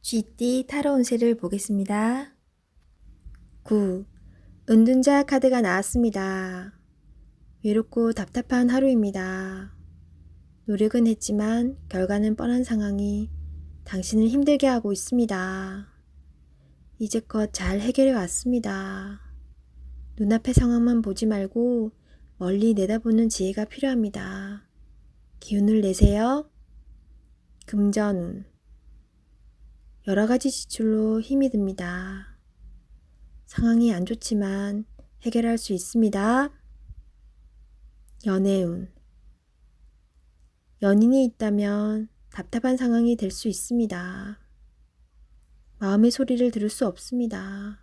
쥐띠 타로 운세를 보겠습니다. 9. 은둔자 카드가 나왔습니다. 외롭고 답답한 하루입니다. 노력은 했지만 결과는 뻔한 상황이 당신을 힘들게 하고 있습니다. 이제껏 잘 해결해 왔습니다. 눈앞의 상황만 보지 말고 멀리 내다보는 지혜가 필요합니다. 기운을 내세요. 금전운. 여러 가지 지출로 힘이 듭니다. 상황이 안 좋지만 해결할 수 있습니다. 연애운. 연인이 있다면 답답한 상황이 될 수 있습니다. 마음의 소리를 들을 수 없습니다.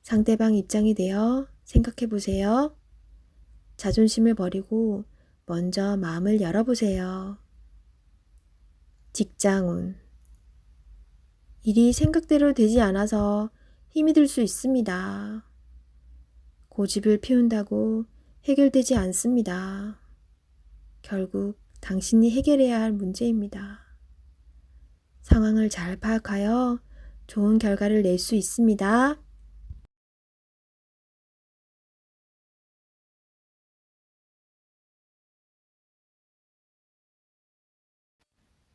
상대방 입장이 되어 생각해 보세요. 자존심을 버리고 먼저 마음을 열어보세요. 직장운. 일이 생각대로 되지 않아서 힘이 들 수 있습니다. 고집을 피운다고 해결되지 않습니다. 결국 당신이 해결해야 할 문제입니다. 상황을 잘 파악하여 좋은 결과를 낼 수 있습니다.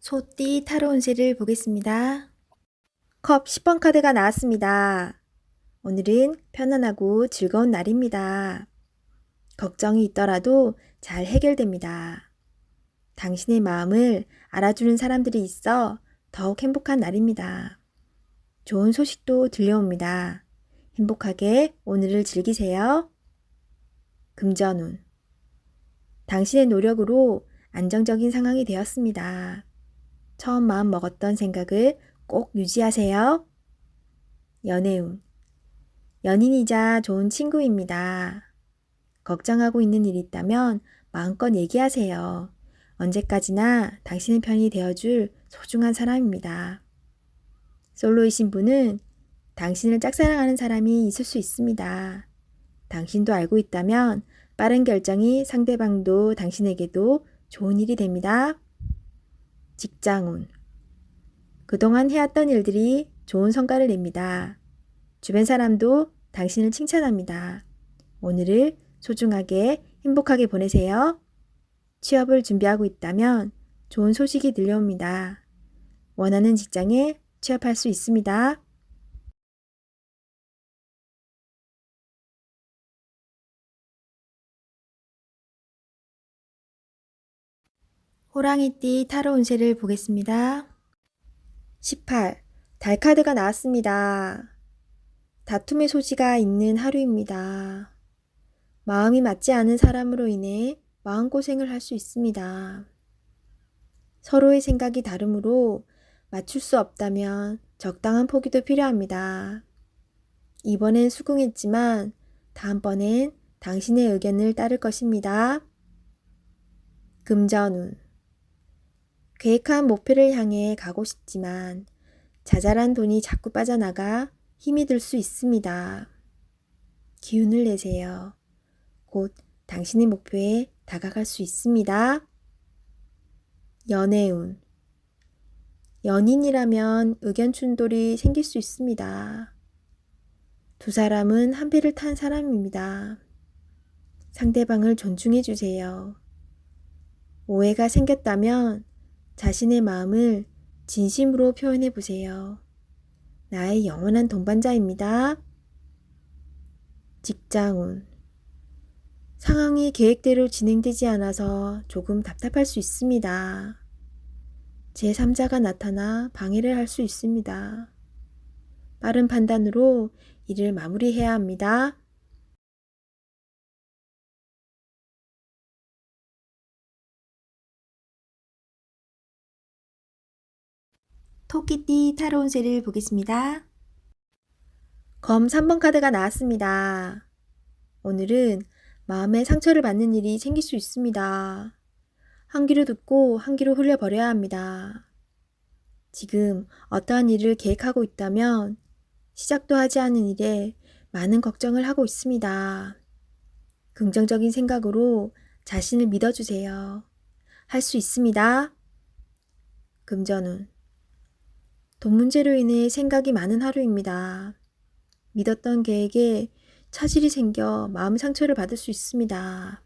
소띠 타로 운세를 보겠습니다. 컵 10번 카드가 나왔습니다. 오늘은 편안하고 즐거운 날입니다. 걱정이 있더라도 잘 해결됩니다. 당신의 마음을 알아주는 사람들이 있어 더욱 행복한 날입니다. 좋은 소식도 들려옵니다. 행복하게 오늘을 즐기세요. 금전운. 당신의 노력으로 안정적인 상황이 되었습니다. 처음 마음 먹었던 생각을 꼭 유지하세요. 연애운. 연인이자 좋은 친구입니다. 걱정하고 있는 일이 있다면 마음껏 얘기하세요. 언제까지나 당신의 편이 되어줄 소중한 사람입니다. 솔로이신 분은 당신을 짝사랑하는 사람이 있을 수 있습니다. 당신도 알고 있다면 빠른 결정이 상대방도 당신에게도 좋은 일이 됩니다. 직장운. 그동안 해왔던 일들이 좋은 성과를 냅니다. 주변 사람도 당신을 칭찬합니다. 오늘을 소중하게 행복하게 보내세요. 취업을 준비하고 있다면 좋은 소식이 들려옵니다. 원하는 직장에 취업할 수 있습니다. 호랑이띠 타로 운세를 보겠습니다. 18. 달 카드가 나왔습니다. 다툼의 소지가 있는 하루입니다. 마음이 맞지 않은 사람으로 인해 마음고생을 할 수 있습니다. 서로의 생각이 다르므로 맞출 수 없다면 적당한 포기도 필요합니다. 이번엔 수긍했지만 다음번엔 당신의 의견을 따를 것입니다. 금전운. 계획한 목표를 향해 가고 싶지만 자잘한 돈이 자꾸 빠져나가 힘이 들 수 있습니다. 기운을 내세요. 곧 당신의 목표에 다가갈 수 있습니다. 연애운. 연인이라면 의견 충돌이 생길 수 있습니다. 두 사람은 한 배를 탄 사람입니다. 상대방을 존중해 주세요. 오해가 생겼다면 자신의 마음을 진심으로 표현해 보세요. 나의 영원한 동반자입니다. 직장운. 상황이 계획대로 진행되지 않아서 조금 답답할 수 있습니다. 제3자가 나타나 방해를 할 수 있습니다. 빠른 판단으로 일을 마무리해야 합니다. 토끼띠 타로 운세를 보겠습니다. 검 3번 카드가 나왔습니다. 오늘은 마음에 상처를 받는 일이 생길 수 있습니다. 한 귀로 듣고 한 귀로 흘려버려야 합니다. 지금 어떠한 일을 계획하고 있다면 시작도 하지 않은 일에 많은 걱정을 하고 있습니다. 긍정적인 생각으로 자신을 믿어주세요. 할 수 있습니다. 금전운. 돈 문제로 인해 생각이 많은 하루입니다. 믿었던 계획에 차질이 생겨 마음 상처를 받을 수 있습니다.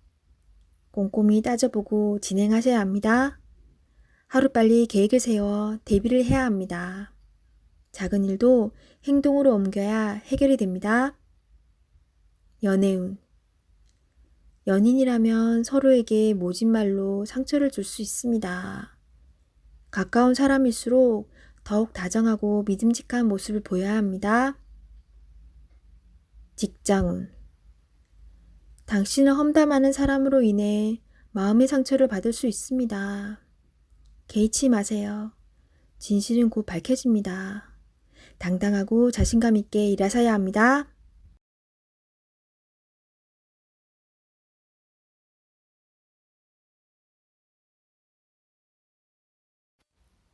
꼼꼼히 따져보고 진행하셔야 합니다. 하루빨리 계획을 세워 대비를 해야 합니다. 작은 일도 행동으로 옮겨야 해결이 됩니다. 연애운. 연인이라면 서로에게 모진 말로 상처를 줄 수 있습니다. 가까운 사람일수록 더욱 다정하고 믿음직한 모습을 보여야 합니다. 직장운. 당신을 험담하는 사람으로 인해 마음의 상처를 받을 수 있습니다. 개의치 마세요. 진실은 곧 밝혀집니다. 당당하고 자신감 있게 일하셔야 합니다.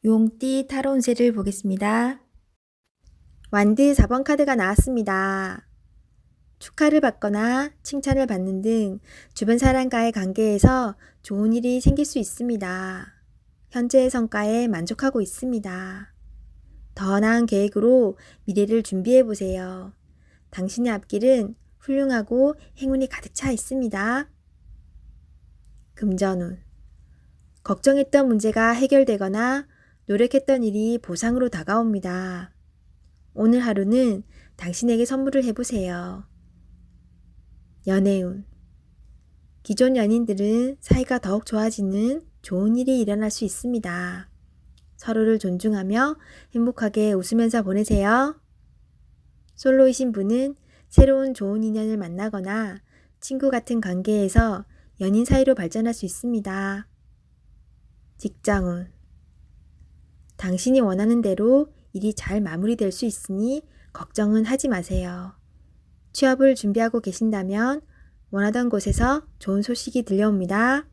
용띠 타로 운세를 보겠습니다. 완드 4번 카드가 나왔습니다. 축하를 받거나 칭찬을 받는 등 주변 사람과의 관계에서 좋은 일이 생길 수 있습니다. 현재의 성과에 만족하고 있습니다. 더 나은 계획으로 미래를 준비해 보세요. 당신의 앞길은 훌륭하고 행운이 가득 차 있습니다. 금전운. 걱정했던 문제가 해결되거나 노력했던 일이 보상으로 다가옵니다. 오늘 하루는 당신에게 선물을 해보세요. 연애운. 기존 연인들은 사이가 더욱 좋아지는 좋은 일이 일어날 수 있습니다. 서로를 존중하며 행복하게 웃으면서 보내세요. 솔로이신 분은 새로운 좋은 인연을 만나거나 친구 같은 관계에서 연인 사이로 발전할 수 있습니다. 직장운. 당신이 원하는 대로 일이 잘 마무리될 수 있으니 걱정은 하지 마세요. 취업을 준비하고 계신다면 원하던 곳에서 좋은 소식이 들려옵니다.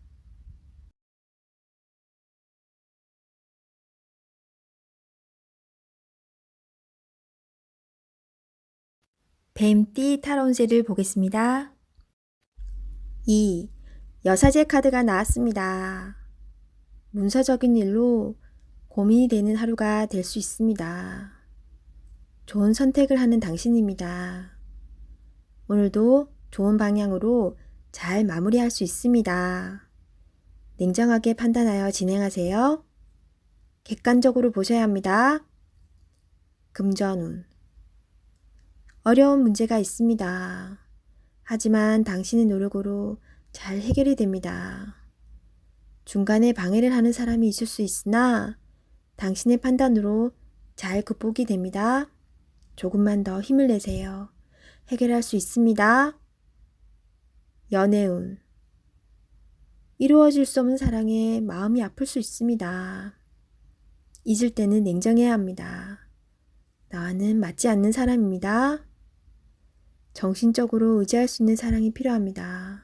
뱀띠 타로 운세를 보겠습니다. 2. 여사제 카드가 나왔습니다. 문서적인 일로 고민이 되는 하루가 될 수 있습니다. 좋은 선택을 하는 당신입니다. 오늘도 좋은 방향으로 잘 마무리할 수 있습니다. 냉정하게 판단하여 진행하세요. 객관적으로 보셔야 합니다. 금전운. 어려운 문제가 있습니다. 하지만 당신의 노력으로 잘 해결이 됩니다. 중간에 방해를 하는 사람이 있을 수 있으나 당신의 판단으로 잘 극복이 됩니다. 조금만 더 힘을 내세요. 해결할 수 있습니다. 연애운. 이루어질 수 없는 사랑에 마음이 아플 수 있습니다. 잊을 때는 냉정해야 합니다. 나와는 맞지 않는 사람입니다. 정신적으로 의지할 수 있는 사랑이 필요합니다.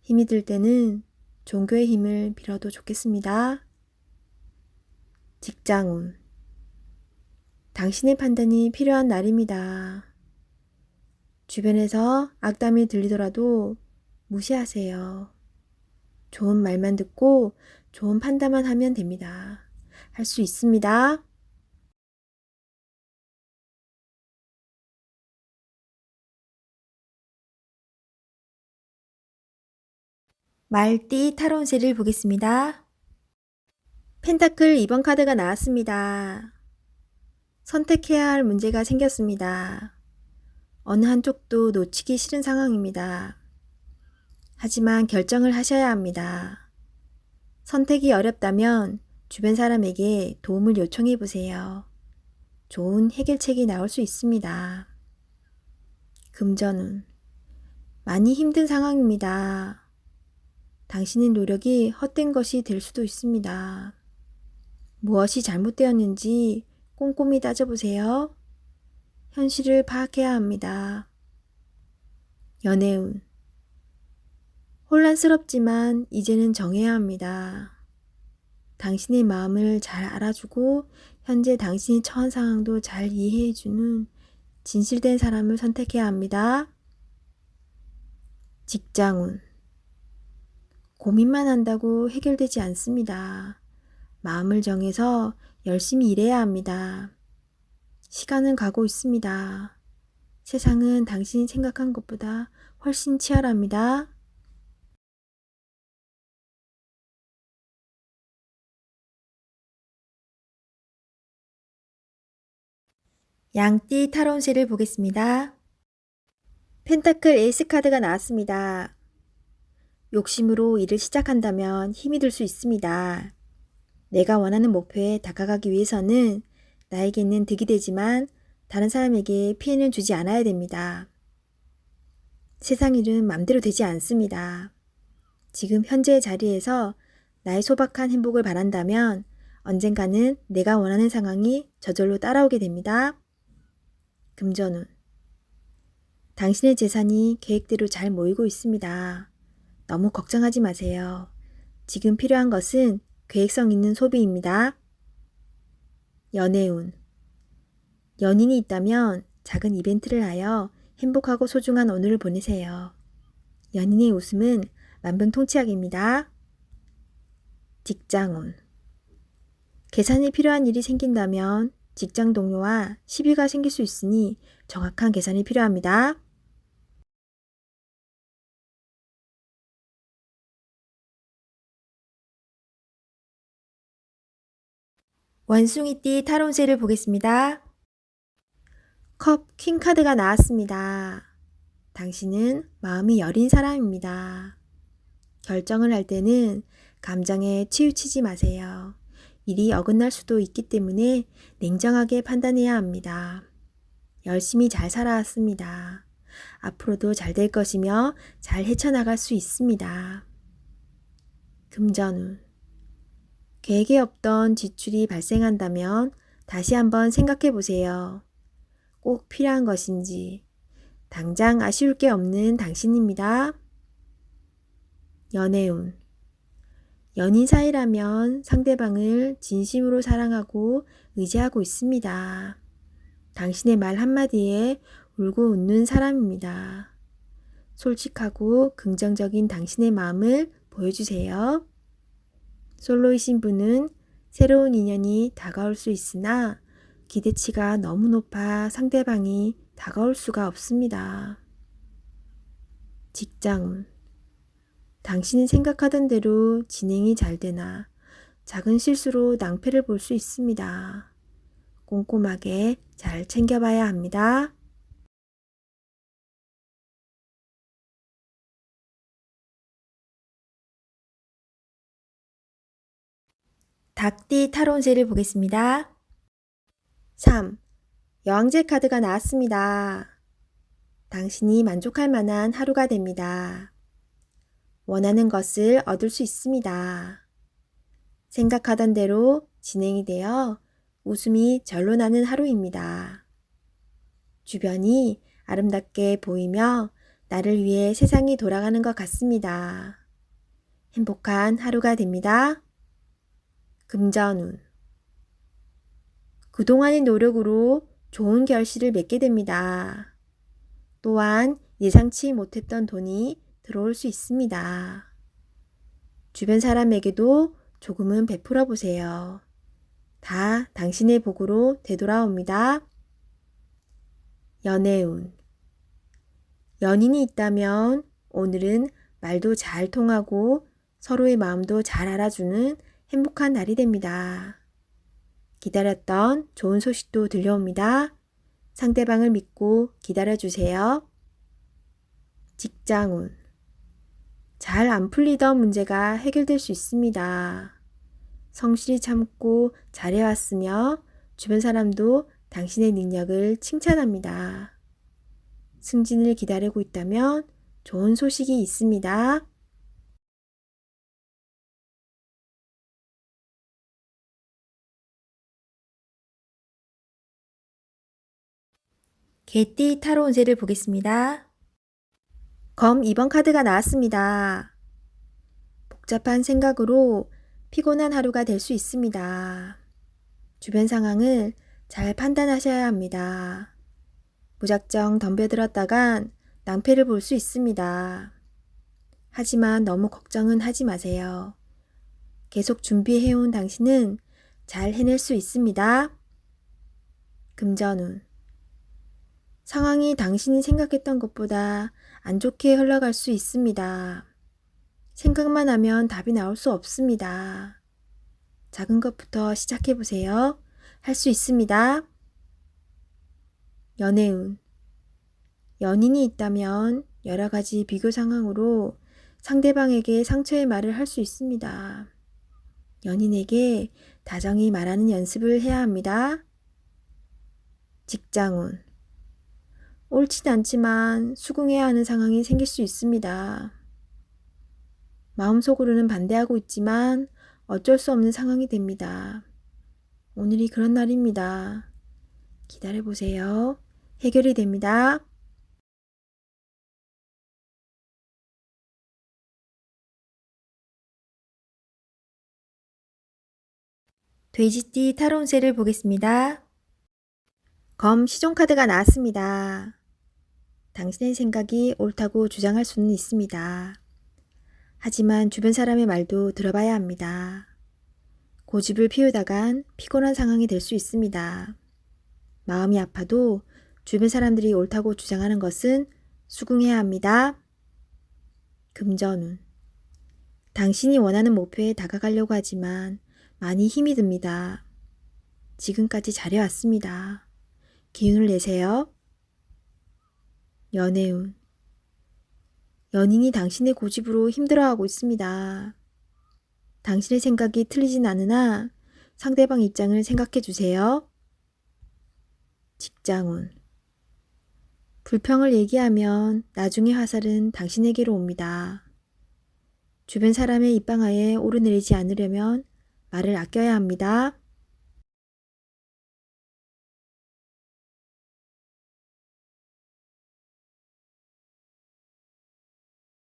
힘이 들 때는 종교의 힘을 빌어도 좋겠습니다. 직장운. 당신의 판단이 필요한 날입니다. 주변에서 악담이 들리더라도 무시하세요. 좋은 말만 듣고 좋은 판단만 하면 됩니다. 할 수 있습니다. 말띠 타로 운세를 보겠습니다. 펜타클 2번 카드가 나왔습니다. 선택해야 할 문제가 생겼습니다. 어느 한쪽도 놓치기 싫은 상황입니다. 하지만 결정을 하셔야 합니다. 선택이 어렵다면 주변 사람에게 도움을 요청해 보세요. 좋은 해결책이 나올 수 있습니다. 금전운. 많이 힘든 상황입니다. 당신의 노력이 헛된 것이 될 수도 있습니다. 무엇이 잘못되었는지 꼼꼼히 따져보세요. 현실을 파악해야 합니다. 연애운. 혼란스럽지만 이제는 정해야 합니다. 당신의 마음을 잘 알아주고 현재 당신이 처한 상황도 잘 이해해주는 진실된 사람을 선택해야 합니다. 직장운. 고민만 한다고 해결되지 않습니다. 마음을 정해서 열심히 일해야 합니다. 시간은 가고 있습니다. 세상은 당신이 생각한 것보다 훨씬 치열합니다. 양띠 타로운세를 보겠습니다. 펜타클 에이스 카드가 나왔습니다. 욕심으로 일을 시작한다면 힘이 들 수 있습니다. 내가 원하는 목표에 다가가기 위해서는 나에게는 득이 되지만 다른 사람에게 피해는 주지 않아야 됩니다. 세상 일은 맘대로 되지 않습니다. 지금 현재의 자리에서 나의 소박한 행복을 바란다면 언젠가는 내가 원하는 상황이 저절로 따라오게 됩니다. 금전운. 당신의 재산이 계획대로 잘 모이고 있습니다. 너무 걱정하지 마세요. 지금 필요한 것은 계획성 있는 소비입니다. 연애운. 연인이 있다면 작은 이벤트를 하여 행복하고 소중한 오늘을 보내세요. 연인의 웃음은 만병통치약입니다. 직장운. 계산이 필요한 일이 생긴다면 직장 동료와 시비가 생길 수 있으니 정확한 계산이 필요합니다. 원숭이띠 타로운세를 보겠습니다. 컵 킹카드가 나왔습니다. 당신은 마음이 여린 사람입니다. 결정을 할 때는 감정에 치우치지 마세요. 일이 어긋날 수도 있기 때문에 냉정하게 판단해야 합니다. 열심히 잘 살아왔습니다. 앞으로도 잘 될 것이며 잘 헤쳐나갈 수 있습니다. 금전운. 계획에 없던 지출이 발생한다면 다시 한번 생각해 보세요. 꼭 필요한 것인지. 당장 아쉬울 게 없는 당신입니다. 연애운. 연인 사이라면 상대방을 진심으로 사랑하고 의지하고 있습니다. 당신의 말 한마디에 울고 웃는 사람입니다. 솔직하고 긍정적인 당신의 마음을 보여주세요. 솔로이신 분은 새로운 인연이 다가올 수 있으나 기대치가 너무 높아 상대방이 다가올 수가 없습니다. 직장운. 당신이 생각하던 대로 진행이 잘 되나 작은 실수로 낭패를 볼 수 있습니다. 꼼꼼하게 잘 챙겨봐야 합니다. 닭띠 타로운세를 보겠습니다. 3. 여왕제 카드가 나왔습니다. 당신이 만족할 만한 하루가 됩니다. 원하는 것을 얻을 수 있습니다. 생각하던 대로 진행이 되어 웃음이 절로 나는 하루입니다. 주변이 아름답게 보이며 나를 위해 세상이 돌아가는 것 같습니다. 행복한 하루가 됩니다. 금전운. 그동안의 노력으로 좋은 결실을 맺게 됩니다. 또한 예상치 못했던 돈이 들어올 수 있습니다. 주변 사람에게도 조금은 베풀어 보세요. 다 당신의 복으로 되돌아옵니다. 연애운. 연인이 있다면 오늘은 말도 잘 통하고 서로의 마음도 잘 알아주는 행복한 날이 됩니다. 기다렸던 좋은 소식도 들려옵니다. 상대방을 믿고 기다려주세요. 직장운. 잘 안 풀리던 문제가 해결될 수 있습니다. 성실히 참고 잘해왔으며 주변 사람도 당신의 능력을 칭찬합니다. 승진을 기다리고 있다면 좋은 소식이 있습니다. 개띠 타로 운세를 보겠습니다. 검 2번 카드가 나왔습니다. 복잡한 생각으로 피곤한 하루가 될 수 있습니다. 주변 상황을 잘 판단하셔야 합니다. 무작정 덤벼들었다간 낭패를 볼 수 있습니다. 하지만 너무 걱정은 하지 마세요. 계속 준비해온 당신은 잘 해낼 수 있습니다. 금전운. 상황이 당신이 생각했던 것보다 안 좋게 흘러갈 수 있습니다. 생각만 하면 답이 나올 수 없습니다. 작은 것부터 시작해 보세요. 할 수 있습니다. 연애운. 연인이 있다면 여러 가지 비교 상황으로 상대방에게 상처의 말을 할 수 있습니다. 연인에게 다정히 말하는 연습을 해야 합니다. 직장운. 옳진 않지만 수긍해야 하는 상황이 생길 수 있습니다. 마음속으로는 반대하고 있지만 어쩔 수 없는 상황이 됩니다. 오늘이 그런 날입니다. 기다려보세요. 해결이 됩니다. 돼지띠 타로운세를 보겠습니다. 검 시종카드가 나왔습니다. 당신의 생각이 옳다고 주장할 수는 있습니다. 하지만 주변 사람의 말도 들어봐야 합니다. 고집을 피우다간 피곤한 상황이 될 수 있습니다. 마음이 아파도 주변 사람들이 옳다고 주장하는 것은 수긍해야 합니다. 금전운. 당신이 원하는 목표에 다가가려고 하지만 많이 힘이 듭니다. 지금까지 잘해왔습니다. 기운을 내세요. 연애운. 연인이 당신의 고집으로 힘들어하고 있습니다. 당신의 생각이 틀리진 않으나 상대방 입장을 생각해 주세요. 직장운. 불평을 얘기하면 나중에 화살은 당신에게로 옵니다. 주변 사람의 입방아에 오르내리지 않으려면 말을 아껴야 합니다.